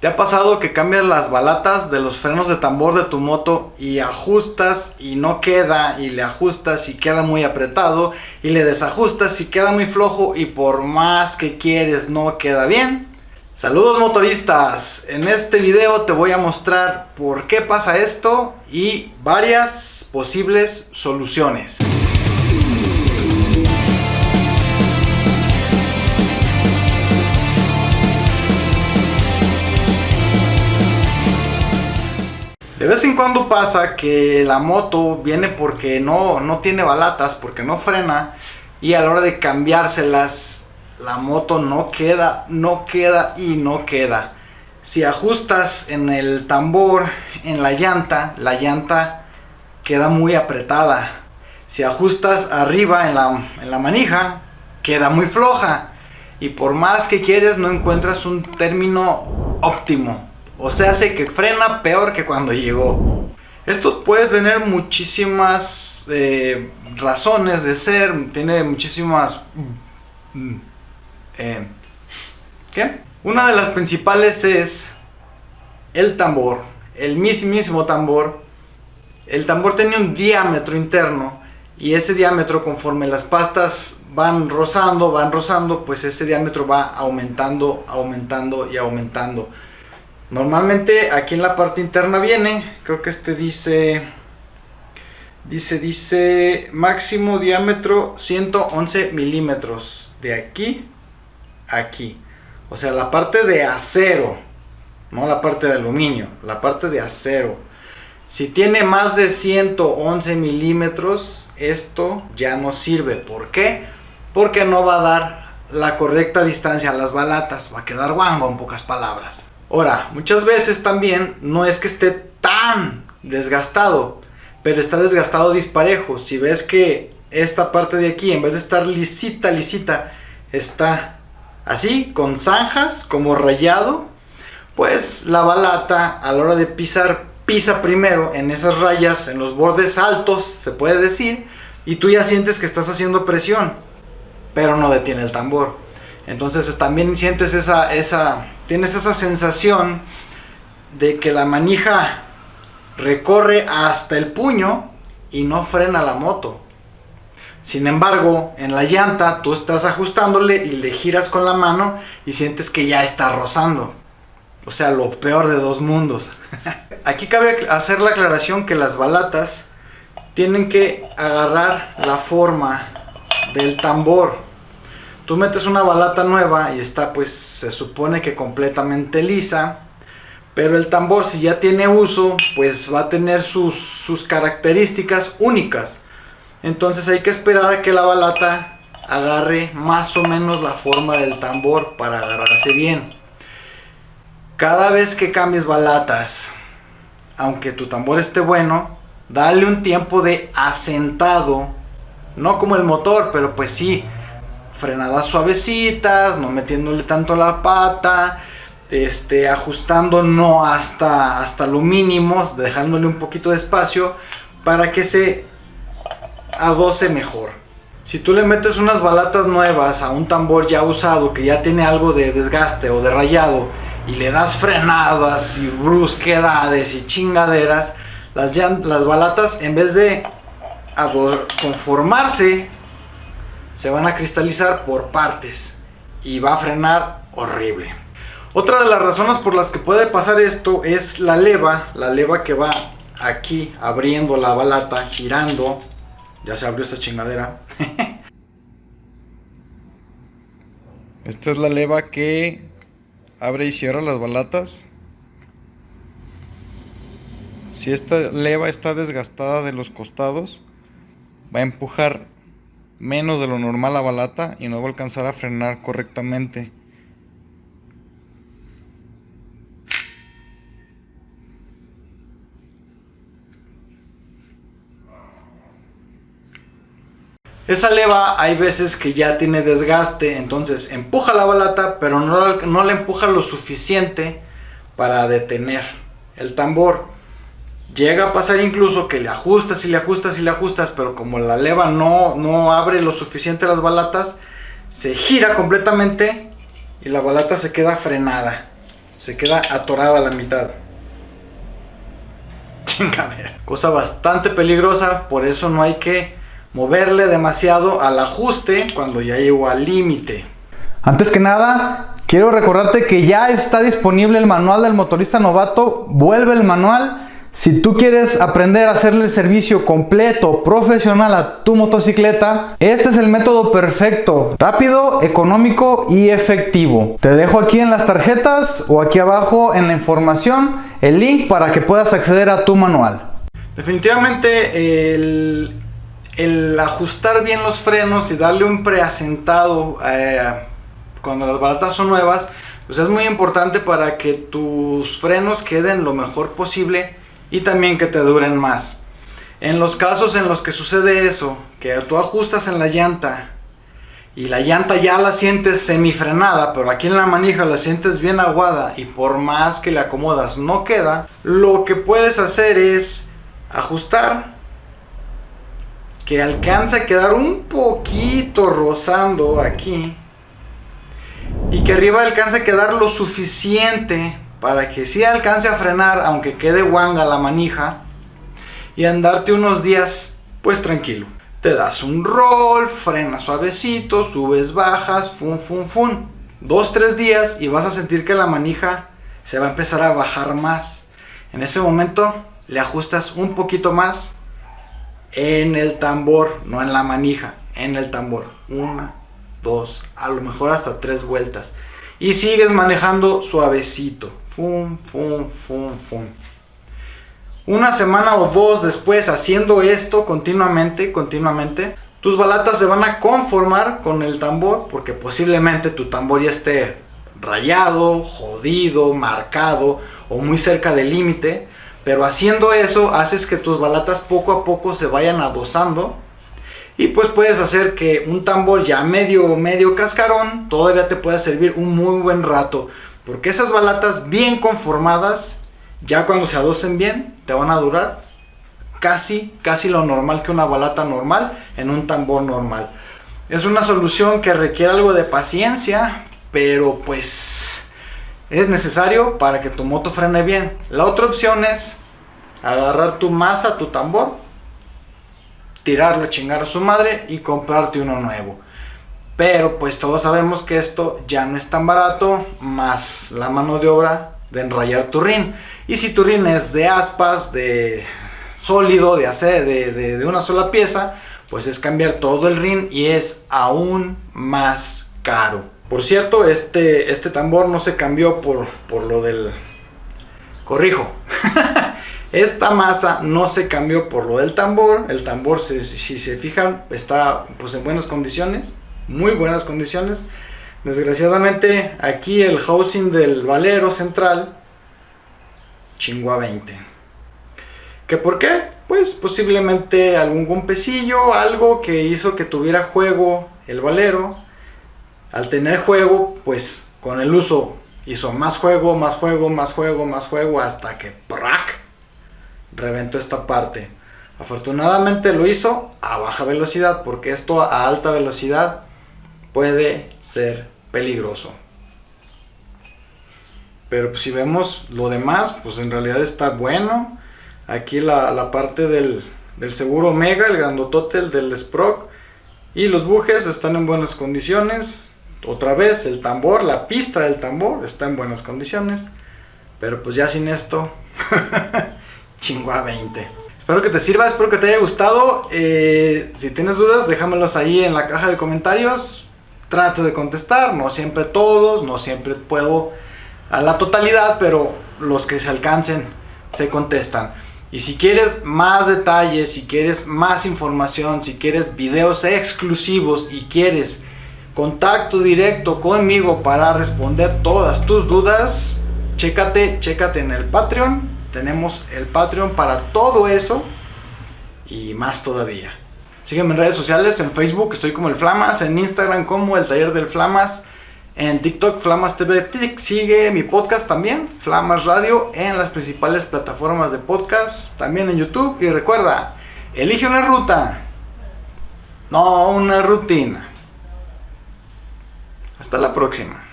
¿Te ha pasado que cambias las balatas de los frenos de tambor de tu moto y ajustas y no queda, y le ajustas y queda muy apretado, y le desajustas y queda muy flojo, y por más que quieres no queda bien? Saludos motoristas, en este video te voy a mostrar por qué pasa esto y varias posibles soluciones. De vez en cuando pasa que la moto viene porque no tiene balatas, porque no frena, y a la hora de cambiárselas la moto no queda. Si ajustas en el tambor, en la llanta queda muy apretada. Si ajustas arriba en la manija, queda muy floja. Y por más que quieres no encuentras un término óptimo. O sea, hace que frena peor que cuando llegó. Esto puede tener muchísimas razones de ser. Tiene muchísimas... ¿Qué? Una de las principales es el tambor. El mismísimo tambor. El tambor tiene un diámetro interno. Y ese diámetro, conforme las pastas van rozando, pues ese diámetro va aumentando y aumentando. Normalmente aquí en la parte interna viene, creo que este dice máximo diámetro 111 milímetros, de aquí a aquí. O sea, la parte de acero, no la parte de aluminio, la parte de acero. Si tiene más de 111 milímetros, esto ya no sirve. ¿Por qué? Porque no va a dar la correcta distancia a las balatas, va a quedar guango en pocas palabras. Ahora, muchas veces también no es que esté tan desgastado, pero está desgastado disparejo. Si ves que esta parte de aquí, en vez de estar lisita, está así, con zanjas, como rayado, pues la balata a la hora de pisar, pisa primero en esas rayas, en los bordes altos, se puede decir, y tú ya sientes que estás haciendo presión, pero no detiene el tambor. Entonces también sientes tienes esa sensación de que la manija recorre hasta el puño y no frena la moto. Sin embargo, en la llanta tú estás ajustándole y le giras con la mano y sientes que ya está rozando. O sea, lo peor de dos mundos. Aquí cabe hacer la aclaración que las balatas tienen que agarrar la forma del tambor. Tú metes una balata nueva y está, pues se supone que completamente lisa, pero el tambor, si ya tiene uso, pues va a tener sus características únicas. Entonces hay que esperar a que la balata agarre más o menos la forma del tambor para agarrarse bien. Cada vez que cambies balatas, aunque tu tambor esté bueno, dale un tiempo de asentado, no como el motor, pero pues sí, frenadas suavecitas, no metiéndole tanto la pata, ajustando no hasta lo mínimo, dejándole un poquito de espacio para que se adoce mejor. Si tú le metes unas balatas nuevas a un tambor ya usado que ya tiene algo de desgaste o de rayado y le das frenadas y brusquedades y chingaderas, las balatas, en vez de conformarse, se van a cristalizar por partes y va a frenar horrible. Otra de las razones por las que puede pasar esto es la leva que va aquí abriendo la balata, girando. Ya se abrió esta chingadera. Esta es la leva que abre y cierra las balatas. Si esta leva está desgastada de los costados, va a empujar menos de lo normal la balata y no va a alcanzar a frenar correctamente. Esa leva hay veces que ya tiene desgaste, entonces empuja la balata, pero no la empuja lo suficiente para detener el tambor. Llega a pasar incluso que le ajustas, pero como la leva no abre lo suficiente las balatas, se gira completamente y la balata se queda frenada. se queda atorada a la mitad. Chingadera. Cosa bastante peligrosa, por eso no hay que moverle demasiado al ajuste cuando ya llegó al límite. Antes que nada, quiero recordarte que ya está disponible el manual del motorista novato. Vuelve el manual. Si tú quieres aprender a hacerle el servicio completo, profesional a tu motocicleta, este es el método perfecto, rápido, económico y efectivo. Te dejo aquí en las tarjetas o aquí abajo en la información el link para que puedas acceder a tu manual. Definitivamente el ajustar bien los frenos y darle un preasentado cuando las balatas son nuevas, pues es muy importante para que tus frenos queden lo mejor posible y también que te duren más. En los casos en los que sucede eso, que tú ajustas en la llanta y la llanta ya la sientes semifrenada, pero aquí en la manija la sientes bien aguada y por más que le acomodas no queda, lo que puedes hacer es ajustar que alcance a quedar un poquito rozando aquí y que arriba alcance a quedar lo suficiente para que sí alcance a frenar, aunque quede guanga la manija, y andarte unos días pues tranquilo. Te das un roll, frenas suavecito, subes, bajas, fun, fun, fun. 2-3 días y vas a sentir que la manija se va a empezar a bajar más. En ese momento le ajustas un poquito más en el tambor, no en la manija, en el tambor. 1, 2, a lo mejor hasta 3 vueltas. Y sigues manejando suavecito. Fum, fum, fum, fum. Una semana o 2 después haciendo esto continuamente, tus balatas se van a conformar con el tambor, porque posiblemente tu tambor ya esté rayado, jodido, marcado o muy cerca del límite. Pero haciendo eso haces que tus balatas poco a poco se vayan adosando. Y pues puedes hacer que un tambor ya medio cascarón todavía te pueda servir un muy buen rato. Porque esas balatas bien conformadas, ya cuando se adosen bien, te van a durar casi lo normal que una balata normal en un tambor normal. Es una solución que requiere algo de paciencia, pero pues es necesario para que tu moto frene bien. La otra opción es agarrar tu masa, tu tambor, tirarlo a chingar a su madre y comprarte uno nuevo. Pero pues todos sabemos que esto ya no es tan barato, más la mano de obra de enrayar tu rin. Y si tu rin es de aspas, de sólido, de una sola pieza, pues es cambiar todo el rin y es aún más caro. Por cierto, este tambor no se cambió por lo del... Corrijo. Esta masa no se cambió por lo del tambor. El tambor, si se fijan, está pues en buenas condiciones. Muy buenas condiciones. Desgraciadamente aquí el housing del valero central chingó a 20. ¿Qué por qué? Pues posiblemente algún golpecillo, algo que hizo que tuviera juego el valero. Al tener juego, pues con el uso hizo más juego, hasta que ¡prac! Reventó esta parte. Afortunadamente lo hizo a baja velocidad, porque esto a alta velocidad puede ser peligroso. Pero pues si vemos lo demás, pues en realidad está bueno. Aquí la parte del seguro Omega, el grandotote, el del Sprock, y los bujes están en buenas condiciones. Otra vez el tambor, la pista del tambor está en buenas condiciones. Pero pues ya sin esto chingó a 20. Espero que te sirva, espero que te haya gustado. Si tienes dudas, déjamelos ahí en la caja de comentarios. Trato de contestar, no siempre todos, no siempre puedo a la totalidad, pero los que se alcancen se contestan. Y si quieres más detalles, si quieres más información, si quieres videos exclusivos y quieres contacto directo conmigo para responder todas tus dudas, chécate en el Patreon. Tenemos el Patreon para todo eso y más todavía. Sígueme en redes sociales, en Facebook estoy como el Flamas, en Instagram como el Taller del Flamas, en TikTok Flamas TV. Sigue mi podcast también, Flamas Radio, en las principales plataformas de podcast, también en YouTube. Y recuerda, elige una ruta, no una rutina. Hasta la próxima.